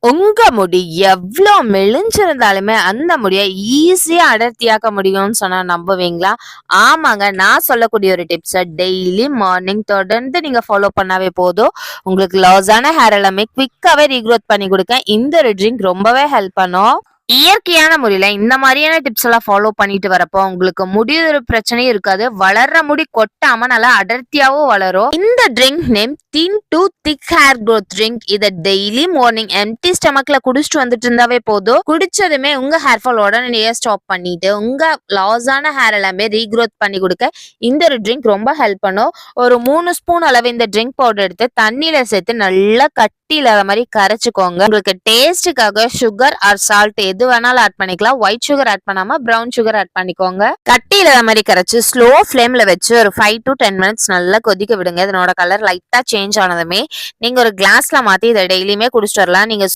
உங்க முடி எவ்ளோ மெலிஞ்சிருந்தாலுமே அந்த முடிய ஈஸியா அடர்த்தியாக்க முடியும்னு சொன்னா நம்புவீங்களா? ஆமாங்க. நான் சொல்லக்கூடிய ஒரு டிப்ஸ டெய்லி மார்னிங் தொடர்ந்து நீங்க ஃபாலோ பண்ணாவே போதும். உங்களுக்கு லாஸான ஹேர் எல்லாமே குயிக்காவே ரீக்ரோத் பண்ணி குடுக்க இந்த ஒரு ட்ரிங்க் ரொம்பவே ஹெல்ப் பண்ணும். இயற்கையான முறையில இந்த மாதிரியான டிப்ஸ் எல்லாம் ஃபாலோ பண்ணிட்டு வரப்போ உங்களுக்கு முடி ஒரு பிரச்சனையும் இருக்காது. வளர்ற முடி கொட்டாம நல்லா அடர்த்தியாவும் வளரும். இந்த drink name thin to thick hair growth drink. இத டெய்லி மார்னிங் எம்டி ஸ்டமக்ல குடிச்சிட்டு வந்துட்டு இருந்தாவே போதும். குடிச்சதுமே உங்க ஹேர் ஃபால் உடனடியே ஸ்டாப் பண்ணிட்டு உங்க லாஸான ஹேர் எல்லாமே ரீக்ரோத் பண்ணி கொடுக்க இந்த ஒரு ட்ரிங்க் ரொம்ப ஹெல்ப் பண்ணும். ஒரு 3 ஸ்பூன் அளவு இந்த ட்ரிங்க் பவுடர் எடுத்து தண்ணியில சேர்த்து நல்லா கட்டி இல்லாத மாதிரி கரைச்சுக்கோங்க. உங்களுக்கு டேஸ்டுக்காக சுகர் ஆர் சால்ட் எது வேணாலும் ஆட் பண்ணிக்கலாம். ஒயிட் சுகர் ஆட் பண்ணாம பிரவுன் சுகர் ஆட் பண்ணிக்கோங்க. கட்டி இல்லாத மாதிரி கரைச்சு ஸ்லோ ஃபிளேம்ல வச்சு ஒரு 5 to 10 மினிட்ஸ் நல்லா கொதிக்க விடுங்க. இதனோட கலர் லைட்டா சேஞ்ச் ஆனதுமே நீங்க ஒரு கிளாஸ்ல மாத்தி இதை டெய்லியுமே குடிச்சிட்டு வரலாம். நீங்க